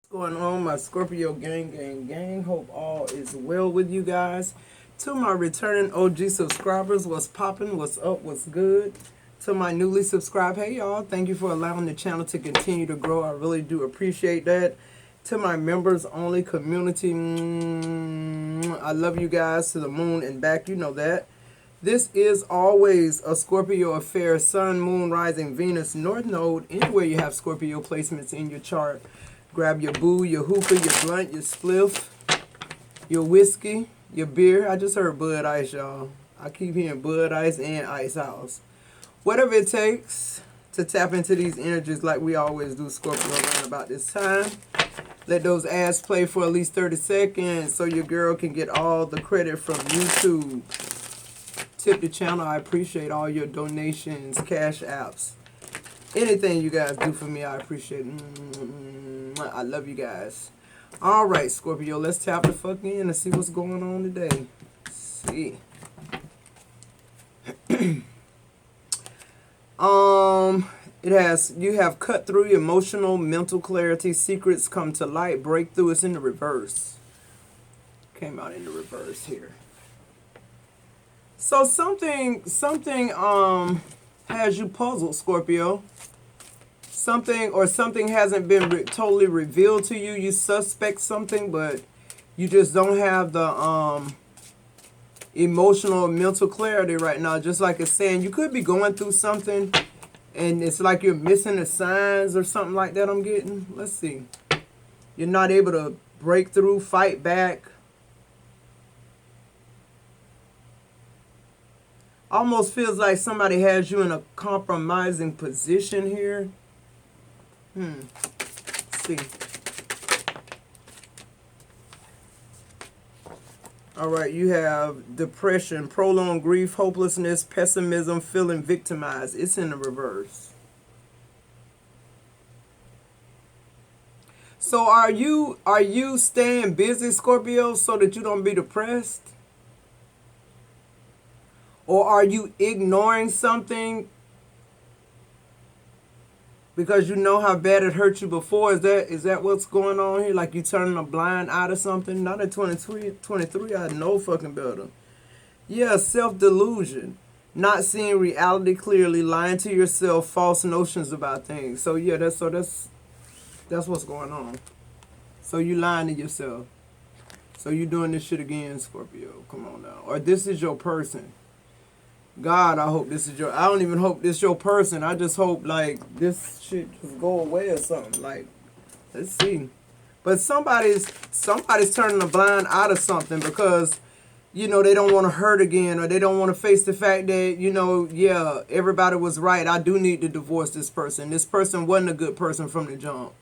Going on, my Scorpio gang. Hope all is well with you guys. To my returning OG subscribers, what's popping, what's up, what's good. To my newly subscribed, hey y'all, thank you for allowing the channel to continue to grow. I really do appreciate that. To my members only community, I love you guys to the moon and back, you know that. This is always a Scorpio affair, Sun, Moon, Rising, Venus, North Node, anywhere you have Scorpio placements in your chart. Grab your boo, your hookah, your blunt, your spliff, your whiskey, your beer. I just heard Bud Ice, y'all. I keep hearing Bud Ice and Ice House. Whatever it takes to tap into these energies like we always do, Scorpio, around about this time. Let those ads play for at least 30 seconds so your girl can get all the credit from YouTube. Tip the channel. I appreciate all your donations, cash apps. Anything you guys do for me, I appreciate it. I love you guys. All right, Scorpio, let's tap the fuck in and see what's going on today. Let's see. You have cut through emotional, mental clarity, secrets come to light, breakthrough is in the reverse. Came out in the reverse here. So something has you puzzled, Scorpio. Something hasn't been totally revealed to you. You suspect something, but you just don't have the emotional mental clarity right now. Just like it's saying, you could be going through something and it's like you're missing the signs or something like that I'm getting. Let's see. You're not able to break through, fight back. Almost feels like somebody has you in a compromising position here. Let's see. All right, you have depression, prolonged grief, hopelessness, pessimism, feeling victimized. It's in the reverse. So are you staying busy, Scorpio, so that you don't be depressed? Or are you ignoring something because you know how bad it hurt you before? Is that what's going on here? Like you turning a blind eye to something? Not at 23, I know fucking better. Yeah, self-delusion. Not seeing reality clearly, lying to yourself, false notions about things. So yeah, that's what's going on. So you lying to yourself. So you doing this shit again, Scorpio. Come on now. Or this is your person. God, I hope this is I don't even hope this your person. I just hope, like, this shit just go away or something. Like, let's see. But somebody's turning a blind eye to something because, you know, they don't want to hurt again, or they don't want to face the fact that, you know, yeah, everybody was right. I do need to divorce this person. This person wasn't a good person from the jump.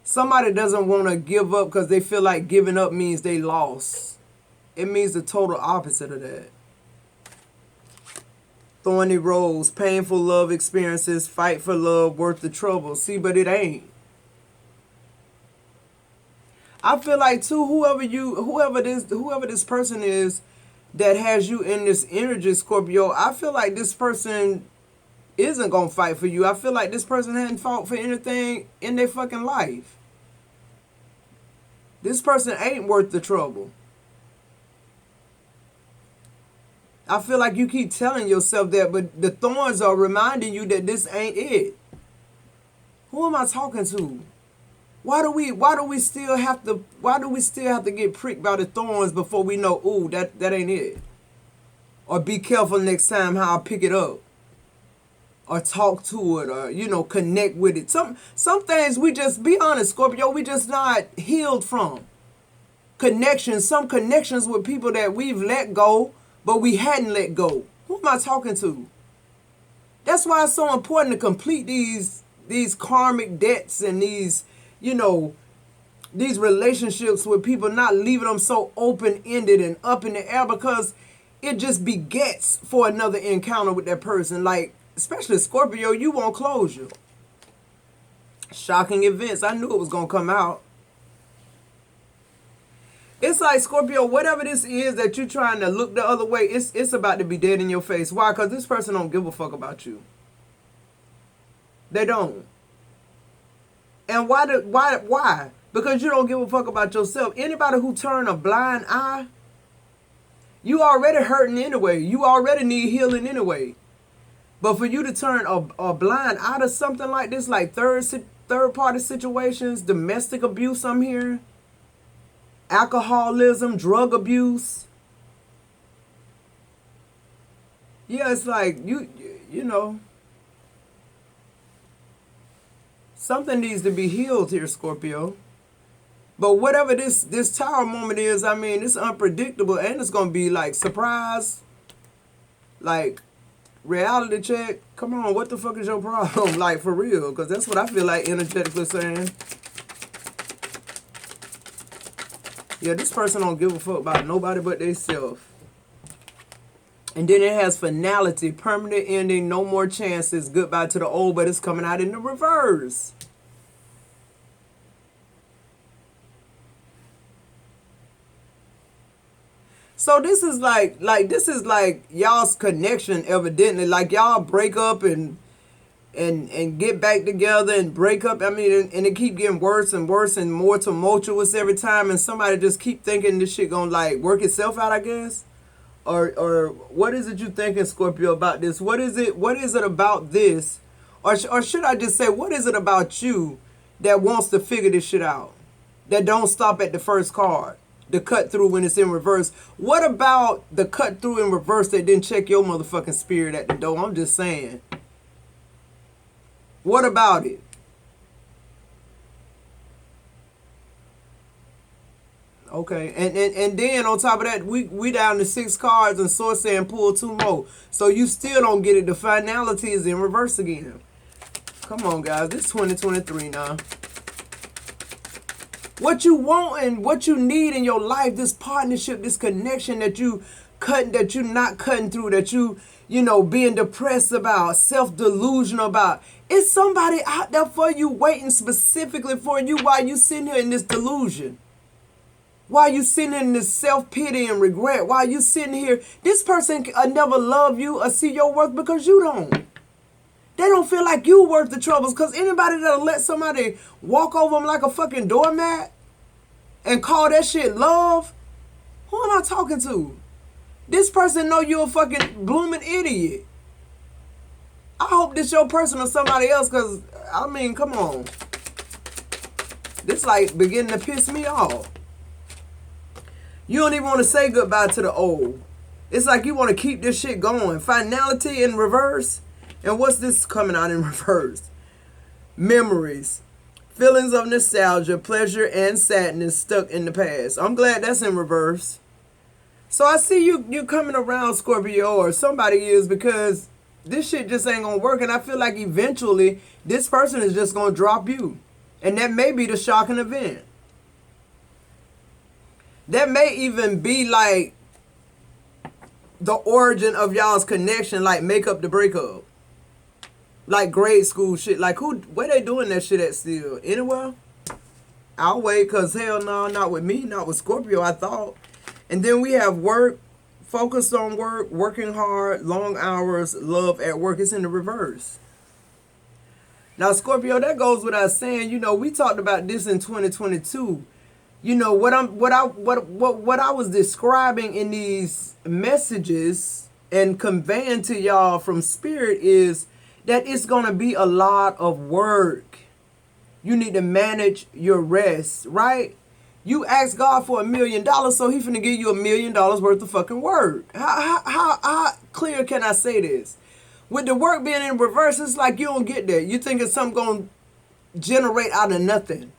Somebody doesn't want to give up because they feel like giving up means they lost. It means the total opposite of that. Thorny roads, painful love experiences, fight for love, worth the trouble. See, but it ain't. I feel like too, whoever this person is that has you in this energy, Scorpio, I feel like this person isn't gonna fight for you. I feel like this person hadn't fought for anything in their fucking life. This person ain't worth the trouble. I feel like you keep telling yourself that, but the thorns are reminding you that this ain't it. Who am I talking to? Why do we still have to get pricked by the thorns before we know, ooh, that ain't it? Or be careful next time how I pick it up. Or talk to it, or, you know, connect with it. Some things we just, be honest, Scorpio, we just not healed from. Some connections with people that we've let go, but we hadn't let go. Who am I talking to? That's why it's so important to complete these karmic debts and these, you know, these relationships with people, not leaving them so open-ended and up in the air, because it just begets for another encounter with that person. Like, especially Scorpio, you want closure. Shocking events. I knew it was going to come out. It's like, Scorpio, whatever this is that you're trying to look the other way, it's about to be dead in your face. Why? Because this person don't give a fuck about you. They don't. And why? Because you don't give a fuck about yourself. Anybody who turn a blind eye, you already hurting anyway. You already need healing anyway. But for you to turn a blind eye to something like this, like third party situations, domestic abuse, I'm hearing, alcoholism, drug abuse. Yeah, it's like you know, something needs to be healed here, Scorpio. But whatever this tower moment is, I mean, it's unpredictable and it's gonna be like surprise, like reality check. Come on, what the fuck is your problem? Like for real, because that's what I feel like energetically saying. Yeah, this person don't give a fuck about nobody but theyself. And then it has finality, permanent ending, no more chances, goodbye to the old, but it's coming out in the reverse. So this is like y'all's connection, evidently. Like y'all break up and get back together and break up. I mean, and it keep getting worse and worse and more tumultuous every time. And somebody just keep thinking this shit gonna like work itself out, I guess. Or what is it you thinking, Scorpio, about this? What is it about this? Or should I just say, what is it about you that wants to figure this shit out? That don't stop at the first card? The cut through when it's in reverse. What about the cut through in reverse that didn't check your motherfucking spirit at the door? I'm just saying. What about it? Okay, and then on top of that, we down to 6 cards and Source saying pull 2 more. So you still don't get it. The finality is in reverse again. Come on, guys. This 2023 now. What you want and what you need in your life, this partnership, this connection that you not cutting through, that you know, being depressed about, self-delusional about. It's somebody out there for you, waiting specifically for you while you sitting here in this delusion. While you sitting in this self-pity and regret, while you sitting here, this person never love you or see your worth because you don't. They don't feel like you worth the troubles, because anybody that'll let somebody walk over them like a fucking doormat and call that shit love, who am I talking to? This person know you a fucking blooming idiot. I hope this your person or somebody else, because, I mean, come on. This like beginning to piss me off. You don't even want to say goodbye to the old. It's like you want to keep this shit going. Finality in reverse. And what's this coming out in reverse? Memories. Feelings of nostalgia, pleasure, and sadness stuck in the past. I'm glad that's in reverse. So I see you coming around, Scorpio, or somebody is, because this shit just ain't going to work. And I feel like eventually this person is just going to drop you. And that may be the shocking event. That may even be like the origin of y'all's connection, like make up the breakup. Like grade school shit. Like where they doing that shit at still? Anywhere? I'll wait, cause hell no, not with me, not with Scorpio, I thought. And then we have work, focused on work, working hard, long hours, love at work. It's in the reverse. Now Scorpio, that goes without saying, you know, we talked about this in 2022. You know, what I was describing in these messages and conveying to y'all from spirit is that it's going to be a lot of work. You need to manage your rest, right? You ask God for $1 million, so He finna give you $1 million worth of fucking work. How clear can I say this? With the work being in reverse, it's like you don't get there. You think it's something going to generate out of nothing.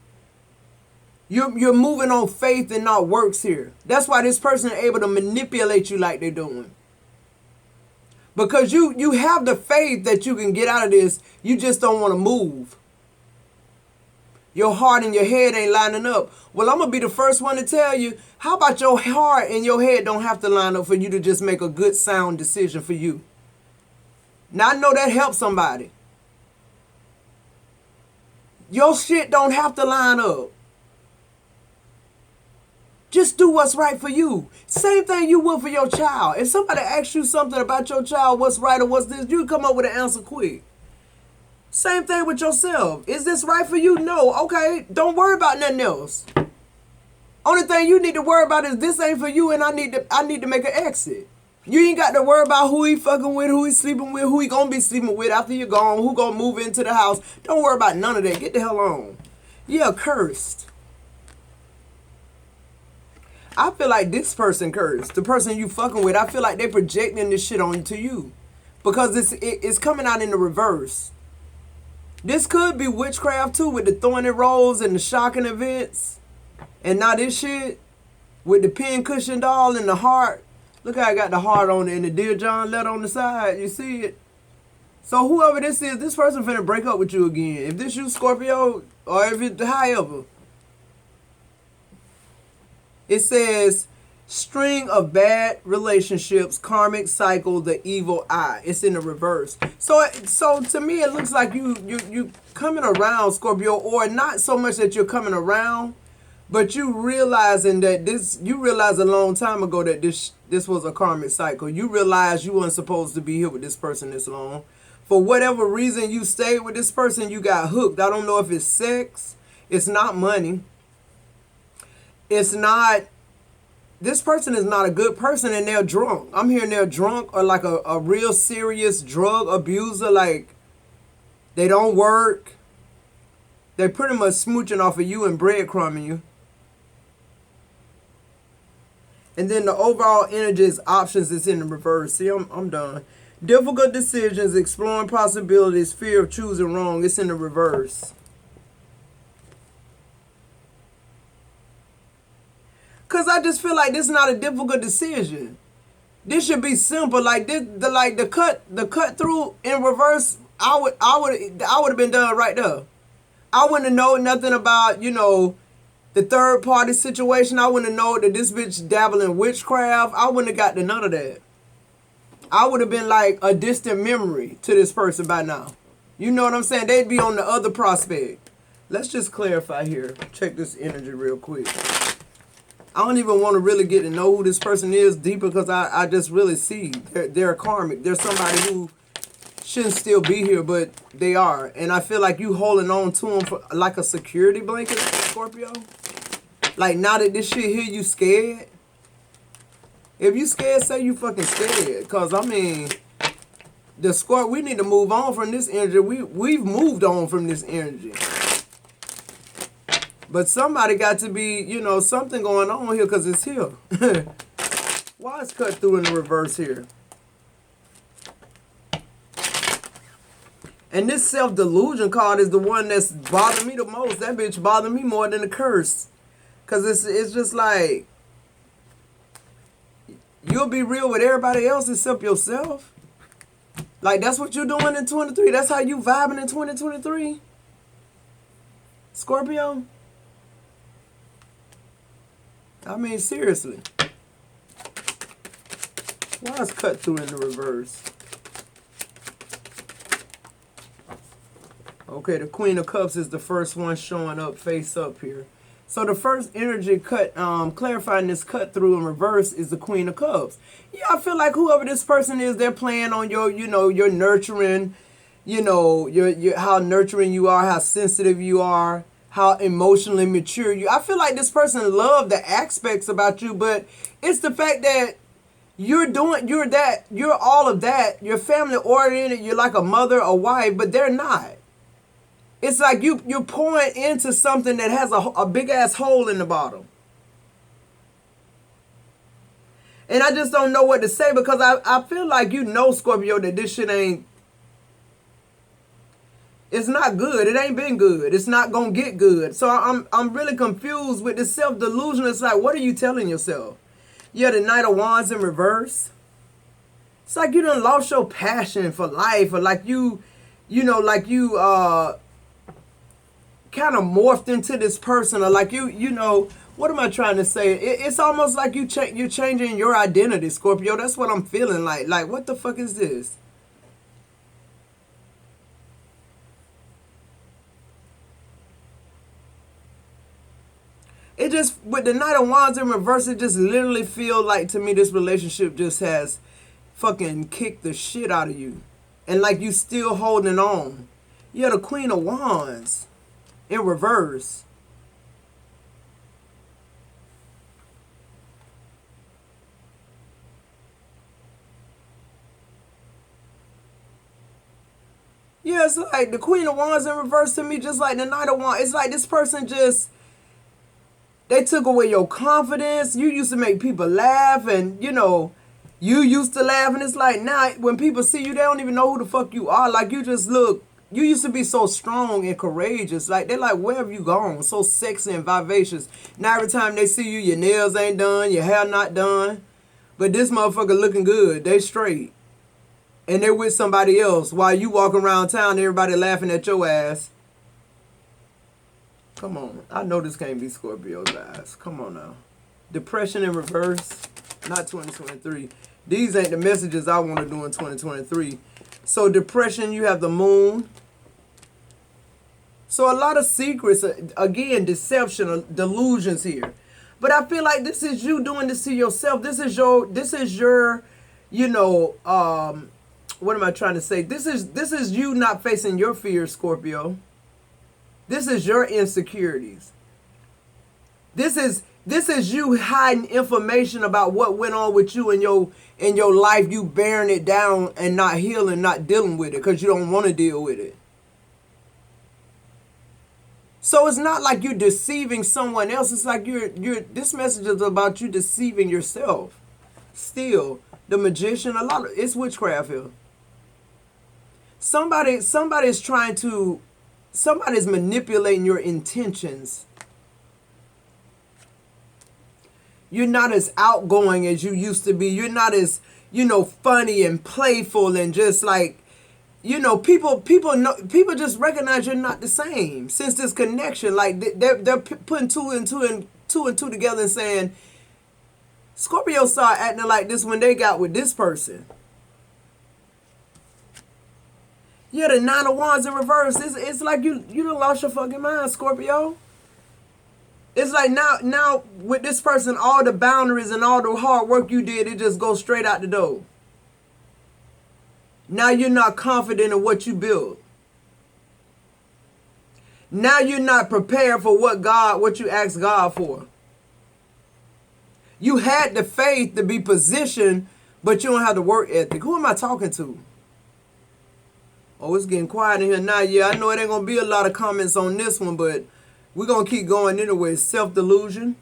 You're moving on faith and not works here. That's why this person is able to manipulate you like they're doing. Because you have the faith that you can get out of this. You just don't want to move. Your heart and your head ain't lining up. Well, I'm going to be the first one to tell you, how about your heart and your head don't have to line up for you to just make a good sound decision for you? Now, I know that helps somebody. Your shit don't have to line up. Just do what's right for you. Same thing you will for your child. If somebody asks you something about your child, what's right or what's this, you come up with an answer quick. Same thing with yourself. Is this right for you? No. Okay, don't worry about nothing else. Only thing you need to worry about is this ain't for you, and I need to make an exit. You ain't got to worry about who he fucking with, who he sleeping with, who he gonna be sleeping with after you're gone, who gonna move into the house. Don't worry about none of that. Get the hell on. Yeah, cursed. I feel like this person cursed. The person you fucking with, I feel like they projecting this shit onto you. Because it's coming out in the reverse. This could be witchcraft too, with the thorny rolls and the shocking events. And now this shit with the pin cushion doll and the heart. Look how I got the heart on it and the Dear John letter on the side. You see it? So whoever this is, this person finna break up with you again. If this you, Scorpio, or if it, however. It says, string of bad relationships, karmic cycle, the evil eye. It's in the reverse. So to me, it looks like you coming around, Scorpio, or not so much that you're coming around, but you realizing that you realized a long time ago that this was a karmic cycle. You realized you weren't supposed to be here with this person this long. For whatever reason you stayed with this person, you got hooked. I don't know if it's sex. It's not money. It's not, this person is not a good person and they're drunk. I'm hearing they're drunk or like a real serious drug abuser. Like they don't work. They're pretty much smooching off of you and breadcrumbing you. And then the overall energy is options is in the reverse. See, I'm done. Difficult decisions, exploring possibilities, fear of choosing wrong. It's in the reverse. Cause I just feel like this is not a difficult decision. This should be simple. Like this, the cut through in reverse. I would have been done right there. I wouldn't have known nothing about, the third party situation. I wouldn't have known that this bitch dabble in witchcraft. I wouldn't have got to none of that. I would have been like a distant memory to this person by now. You know what I'm saying? They'd be on the other prospect. Let's just clarify here. Check this energy real quick. I don't even want to really get to know who this person is deeper because I just really see they're karmic. They're somebody who shouldn't still be here, but they are. And I feel like you holding on to them for like a security blanket, Scorpio. Like now that this shit here, you scared. If you scared, say you fucking scared. Because, I mean, we need to move on from this energy. We've moved on from this energy. But somebody got to be, something going on here because it's here. Why is cut through in the reverse here? And this self-delusion card is the one that's bothering me the most. That bitch bothered me more than the curse. Because it's just like, you'll be real with everybody else except yourself. Like, that's what you're doing in 23. That's how you vibing in 2023. Scorpio. I mean, seriously. Why is cut through in the reverse? Okay, the Queen of Cups is the first one showing up face up here. So the first energy cut, clarifying this cut through in reverse is the Queen of Cups. Yeah, I feel like whoever this person is, they're playing on your, your nurturing, your how nurturing you are, how sensitive you are, how emotionally mature you. I feel like this person loved the aspects about you, but it's the fact that you're all of that. You're family oriented. You're like a mother, a wife, but they're not. It's like you're pouring into something that has a big ass hole in the bottom. And I just don't know what to say because I feel like Scorpio, that this shit ain't, it's not good. It ain't been good. It's not gonna get good. So I'm really confused with this self-delusion. It's like, what are you telling yourself? Yeah, the Knight of Wands in reverse. It's like you done lost your passion for life, or like you kind of morphed into this person, or like what am I trying to say? It's almost like you're changing your identity, Scorpio. That's what I'm feeling like. Like, what the fuck is this? It just, with the Knight of Wands in reverse, it just literally feel like, to me, this relationship just has fucking kicked the shit out of you. And like you still holding on. Yeah, the Queen of Wands in reverse. Yeah, it's like the Queen of Wands in reverse to me, just like the Knight of Wands. It's like this person just, they took away your confidence. You used to make people laugh, and you used to laugh, and it's like now when people see you, they don't even know who the fuck you are. Like, you just look, you used to be so strong and courageous. Like, they're like, where have you gone? So sexy and vivacious. Now every time they see you, your nails ain't done, your hair not done. But this motherfucker looking good. They straight. And they're with somebody else while you walking around town, everybody laughing at your ass. Come on. I know this can't be Scorpio's eyes. Come on now. Depression in reverse. Not 2023. These ain't the messages I want to do in 2023. So depression, you have the moon. So a lot of secrets. Again, deception, delusions here. But I feel like this is you doing this to yourself. This is your, what am I trying to say? This is you not facing your fears, Scorpio. This is your insecurities. This is you hiding information about what went on with you in your life. You bearing it down and not healing, not dealing with it because you don't want to deal with it. So it's not like you're deceiving someone else. It's like this message is about you deceiving yourself. Still, the Magician, it's witchcraft here. Somebody's manipulating your intentions. You're not as outgoing as you used to be. You're not as, funny and playful and just like, people just recognize you're not the same since this connection. Like they're putting two and two together and saying, Scorpio started acting like this when they got with this person. Yeah, the Nine of Wands in reverse. It's like you done lost your fucking mind, Scorpio. It's like now with this person, all the boundaries and all the hard work you did, it just goes straight out the door. Now you're not confident in what you built. Now you're not prepared for what you asked God for. You had the faith to be positioned, but you don't have the work ethic. Who am I talking to? Oh, it's getting quiet in here now. Yeah, I know it ain't going to be a lot of comments on this one, but we're going to keep going anyway. Self-delusion.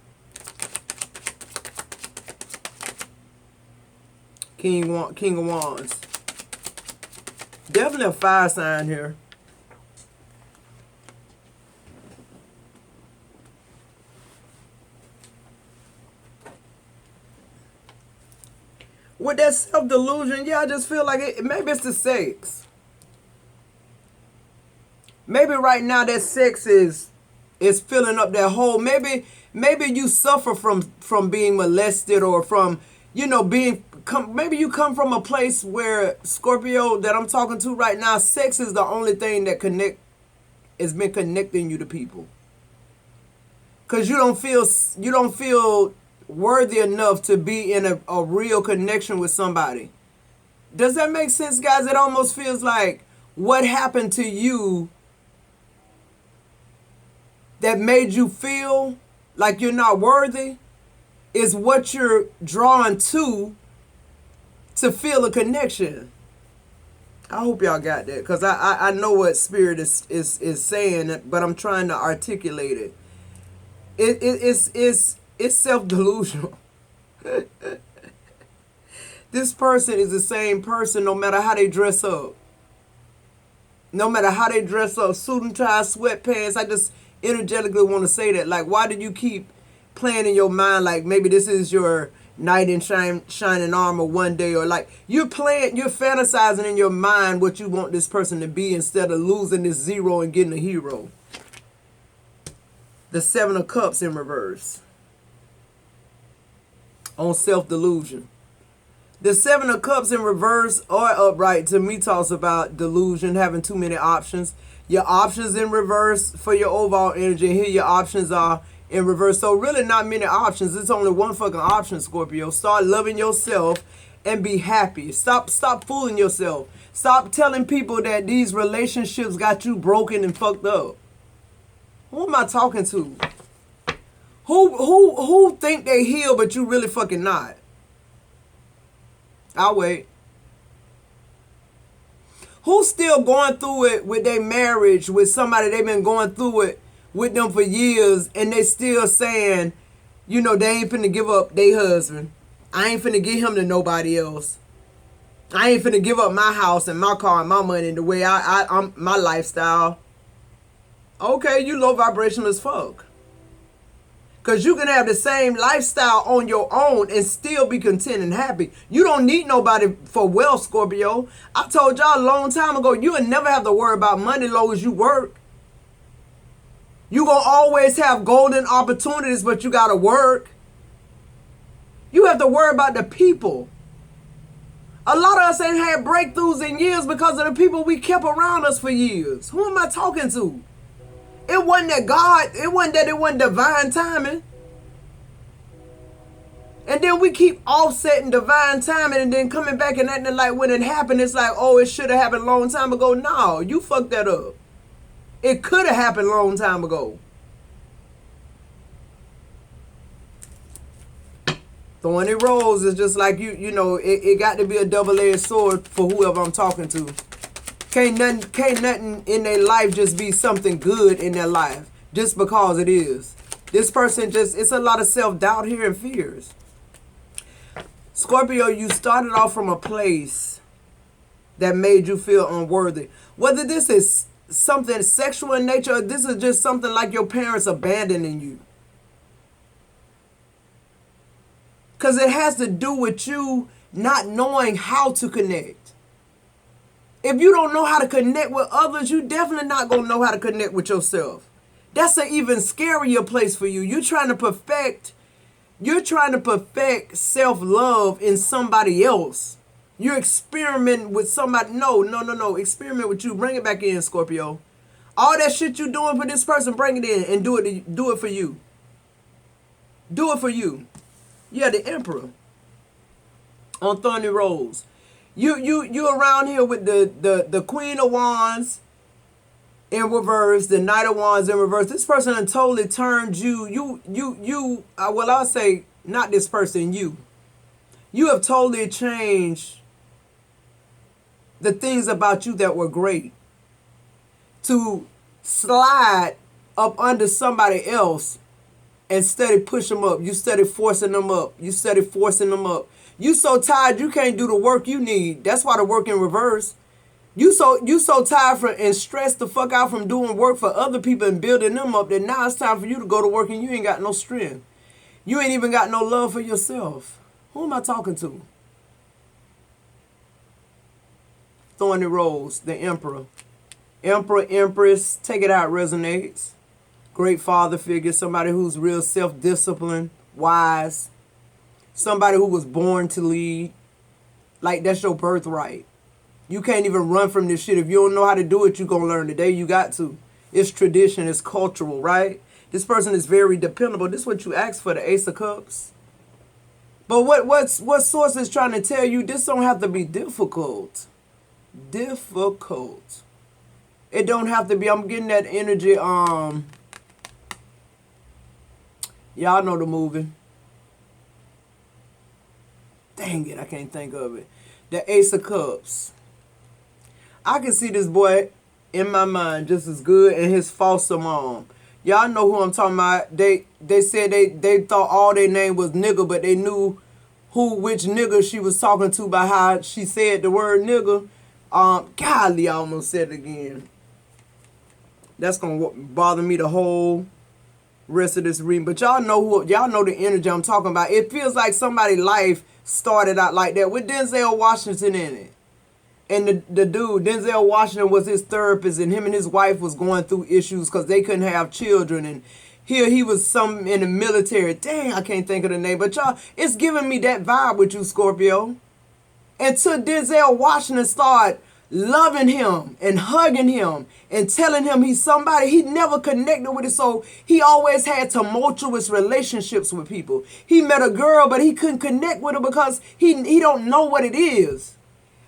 King of Wands. Definitely a fire sign here. With that self-delusion, yeah, I just feel like maybe it's the sex. Maybe right now that sex is filling up that hole. Maybe you suffer from being molested or from, maybe you come from a place where, Scorpio, that I'm talking to right now, sex is the only thing that has been connecting you to people. Cause you don't feel worthy enough to be in a real connection with somebody. Does that make sense, guys? It almost feels like what happened to you that made you feel like you're not worthy is what you're drawn to feel a connection. I hope y'all got that, because I know what Spirit is saying, but I'm trying to articulate it. It's self-delusional. This person is the same person no matter how they dress up. No matter how they dress up, suit and tie, sweatpants. I just energetically want to say that. Like, why did you keep playing in your mind like maybe this is your knight in shining armor one day, or like you're fantasizing in your mind what you want this person to be instead of losing this zero and getting a hero. The Seven of Cups in reverse. On self-delusion. The Seven of Cups in reverse or upright to me talks about delusion, having too many options. Your options in reverse for your overall energy. Here your options are in reverse. So really not many options. It's only one fucking option, Scorpio. Start loving yourself and be happy. Stop fooling yourself. Stop telling people that these relationships got you broken and fucked up. Who am I talking to? Who think they heal but you really fucking not? I'll wait. Who's still going through it with their marriage with somebody they've been going through it with them for years and they still saying, you know, they ain't finna give up their husband. I ain't finna give him to nobody else. I ain't finna give up my house and my car and my money the way I'm my lifestyle. Okay, you low vibrational as fuck. Because you can have the same lifestyle on your own and still be content and happy. You don't need nobody for wealth, Scorpio. I told y'all a long time ago, you will never have to worry about money as long as you work. You going to always have golden opportunities, but you got to work. You have to worry about the people. A lot of us ain't had breakthroughs in years because of the people we kept around us for years. Who am I talking to? It wasn't that God, it wasn't divine timing. And then we keep offsetting divine timing and then coming back and acting like when it happened, it's like, oh, it should have happened a long time ago. No, you fucked that up. It could have happened a long time ago. Thorny rose is just like you know, it got to be a double-edged sword for whoever I'm talking to. Can't nothing in their life just be something good in their life just because it is. This person it's a lot of self-doubt here and fears. Scorpio, you started off from a place that made you feel unworthy. Whether this is something sexual in nature or this is just something like your parents abandoning you. Because it has to do with you not knowing how to connect. If you don't know how to connect with others, you definitely not going to know how to connect with yourself. That's an even scarier place for you. You're trying to perfect self-love in somebody else. You're experimenting with somebody. No. Experiment with you. Bring it back in, Scorpio. All that shit you doing for this person, bring it in and do it for you. Do it for you. Yeah, the Emperor. On Thorny Rose. You around here with the Queen of Wands in reverse, the Knight of Wands in reverse. This person done totally turned you. Well, I'll say not this person, you. You have totally changed the things about you that were great to slide up under somebody else and steady push them up. You steady forcing them up. You steady forcing them up. You so tired you can't do the work you need. That's why the work in reverse. You so tired and stressed the fuck out from doing work for other people and building them up that now it's time for you to go to work and you ain't got no strength. You ain't even got no love for yourself. Who am I talking to? Thorny Rose, the Emperor. Emperor, Empress, take it out, resonates. Great father figure, somebody who's real self-disciplined, wise. Somebody who was born to lead. Like, that's your birthright. You can't even run from this shit. If you don't know how to do it, you're going to learn today. You got to. It's tradition. It's cultural, right? This person is very dependable. This is what you ask for, the Ace of Cups. But what source is trying to tell you, this don't have to be difficult. Difficult. It don't have to be. I'm getting that energy. Y'all know the movie. Dang it, I can't think of it. The Ace of Cups. I can see this boy in my mind just as good and his foster mom. Y'all know who I'm talking about. They said they thought all their name was nigga, but they knew which nigga she was talking to by how she said the word nigga. Golly, I almost said it again. That's gonna bother me the whole rest of this reading. But y'all know the energy I'm talking about. It feels like somebody's life started out like that with Denzel Washington in it. And the dude, Denzel Washington, was his therapist, and him and his wife was going through issues because they couldn't have children. And here he was some in the military. Dang, I can't think of the name. But y'all, it's giving me that vibe with you, Scorpio. Until Denzel Washington started loving him and hugging him and telling him he's somebody. He never connected with it, so he always had tumultuous relationships with people. He met a girl, but he couldn't connect with her because he don't know what it is.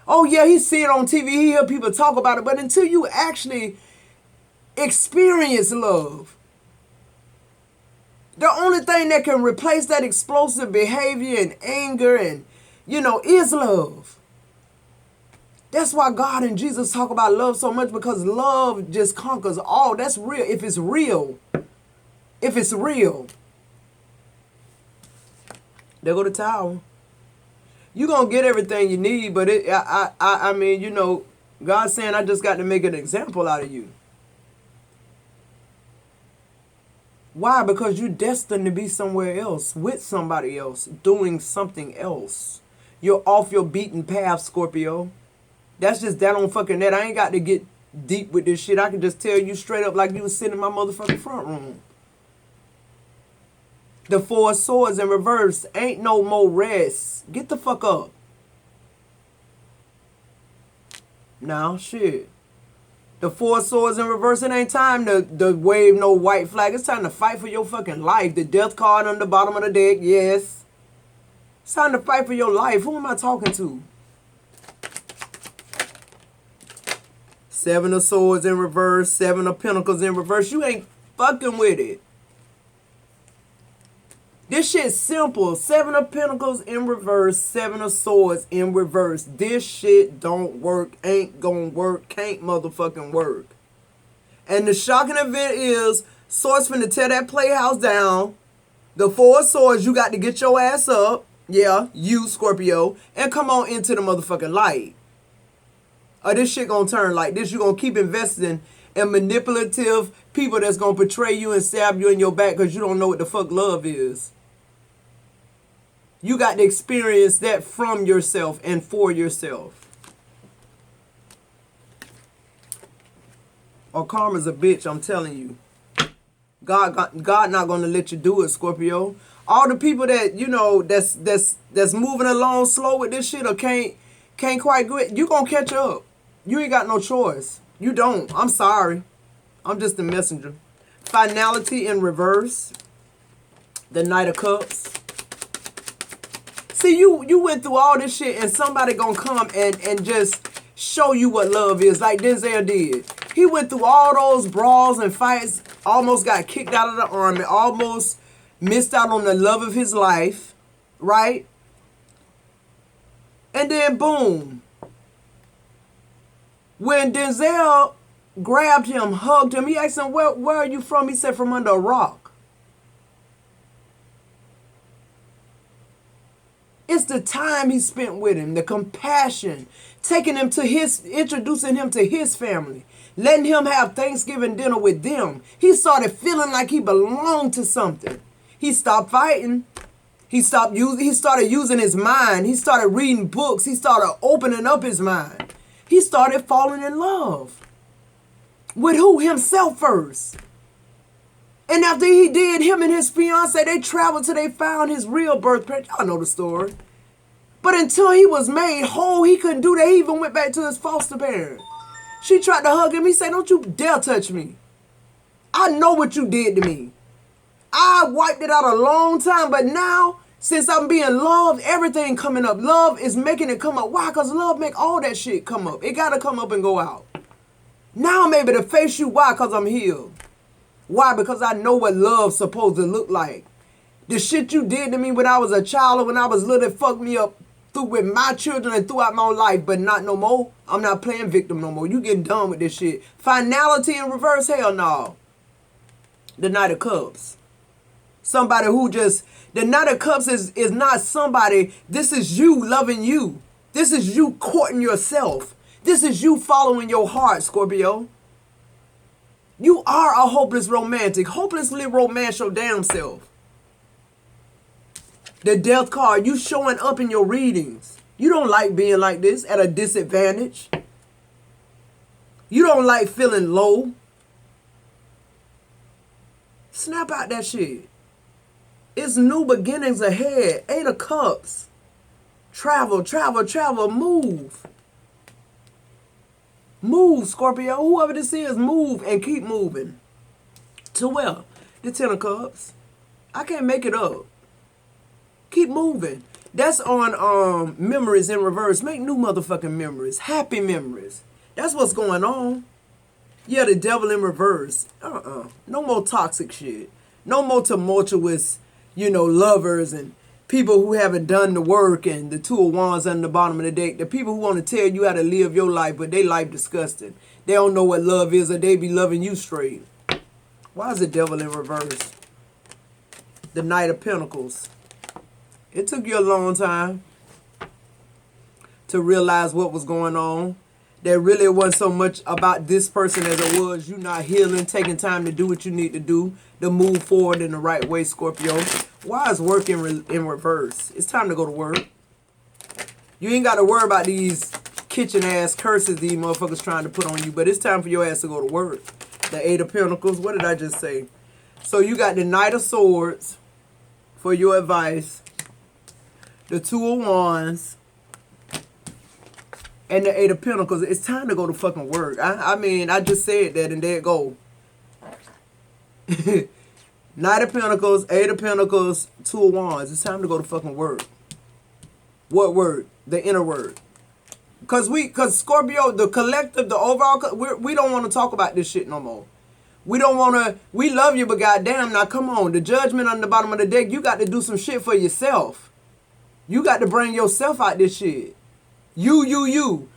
Oh yeah, he see it on TV, he hear people talk about it, but until you actually experience love, the only thing that can replace that explosive behavior and anger and, is love. That's why God and Jesus talk about love so much, because love just conquers all. That's real. If it's real. If it's real. There go the towel. You're going to get everything you need, but I mean, God's saying I just got to make an example out of you. Why? Because you're destined to be somewhere else, with somebody else, doing something else. You're off your beaten path, Scorpio. That's just that on fucking net. I ain't got to get deep with this shit. I can just tell you straight up like you was sitting in my motherfucking front room. The Four of Swords in reverse. Ain't no more rest. Get the fuck up. Now, shit. The Four of Swords in reverse. It ain't time to wave no white flag. It's time to fight for your fucking life. The death card on the bottom of the deck. Yes. It's time to fight for your life. Who am I talking to? Seven of Swords in reverse. Seven of Pentacles in reverse. You ain't fucking with it. This shit's simple. Seven of Pentacles in reverse. Seven of Swords in reverse. This shit don't work. Ain't gonna work. Can't motherfucking work. And the shocking event is Swords finna tear that playhouse down. The Four of Swords, you got to get your ass up. Yeah, you, Scorpio. And come on into the motherfucking light. Or this shit gonna turn like this. You gonna keep investing in manipulative people that's gonna betray you and stab you in your back because you don't know what the fuck love is. You got to experience that from yourself and for yourself. Or karma's a bitch, I'm telling you. God not gonna let you do it, Scorpio. All the people that that's moving along slow with this shit or can't quite do it, you gonna catch up. You ain't got no choice. You don't. I'm sorry. I'm just a messenger. Finality in reverse. The Knight of Cups. See, you went through all this shit and somebody gonna come and just show you what love is, like Denzel did. He went through all those brawls and fights, almost got kicked out of the army, almost missed out on the love of his life, right? And then boom. When Denzel grabbed him, hugged him, he asked him, where are you from? He said, from under a rock. It's the time he spent with him, the compassion, taking him introducing him to his family, letting him have Thanksgiving dinner with them. He started feeling like he belonged to something. He stopped fighting. He started using his mind. He started reading books. He started opening up his mind. He started falling in love. With who? Himself first. And after he did, him and his fiance, they traveled till they found his real birthplace. Y'all know the story. But until he was made whole, he couldn't do that. He even went back to his foster parent. She tried to hug him. He said, don't you dare touch me. I know what you did to me. I wiped it out a long time, but now, since I'm being loved, everything coming up. Love is making it come up. Why? Because love make all that shit come up. It got to come up and go out. Now I'm able to face you. Why? Because I'm healed. Why? Because I know what love's supposed to look like. The shit you did to me when I was a child or when I was little, it fucked me up with my children and throughout my life, but not no more. I'm not playing victim no more. You getting done with this shit. Finality in reverse, hell no. The Knight of Cups. Somebody who just, the Knight of Cups is not somebody, this is you loving you. This is you courting yourself. This is you following your heart, Scorpio. You are a hopeless romantic. Hopelessly romance your damn self. The Death card, you showing up in your readings. You don't like being like this at a disadvantage. You don't like feeling low. Snap out that shit. It's new beginnings ahead. 8 of Cups. Travel, travel, travel, move. Move, Scorpio. Whoever this is, move and keep moving. To where? The Ten of Cups. I can't make it up. Keep moving. That's on memories in reverse. Make new motherfucking memories. Happy memories. That's what's going on. Yeah, the devil in reverse. No more toxic shit. No more tumultuous, lovers and people who haven't done the work and the Two of Wands on the bottom of the deck. The people who want to tell you how to live your life, but they life disgusting. They don't know what love is, or they be loving you straight. Why is the devil in reverse? The Knight of Pentacles. It took you a long time to realize what was going on. That really wasn't so much about this person as it was you not healing, taking time to do what you need to do, to move forward in the right way, Scorpio. Why is work in reverse? It's time to go to work. You ain't got to worry about these kitchen-ass curses these motherfuckers trying to put on you, but it's time for your ass to go to work. The Eight of Pentacles. What did I just say? So you got the Knight of Swords for your advice. The Two of Wands. And the Eight of Pentacles. It's time to go to fucking work. I mean, I just said that and there it go. Knight of Pentacles, Eight of Pentacles, Two of Wands. It's time to go to fucking work. What word? The inner word. Cause Scorpio, the collective, the overall, we don't want to talk about this shit no more. We don't want to, we love you, but goddamn, now come on. The Judgment on the bottom of the deck, you got to do some shit for yourself. You got to bring yourself out this shit. You.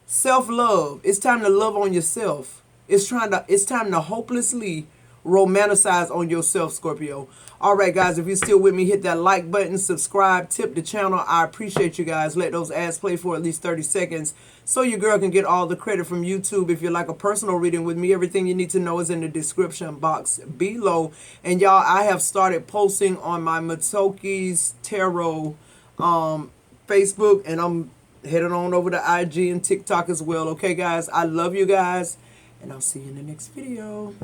Self-love. It's time to love on yourself. It's time to hopelessly romanticize on yourself, Scorpio. All right, guys, if you're still with me, hit that like button, subscribe, tip the channel. I appreciate you guys. Let those ads play for at least 30 seconds so your girl can get all the credit from YouTube. If you'd like a personal reading with me, everything you need to know is in the description box below. And y'all, I have started posting on my Matoki's Tarot Facebook, and I'm headed on over to IG and TikTok as well. Okay, guys, I love you guys, and I'll see you in the next video.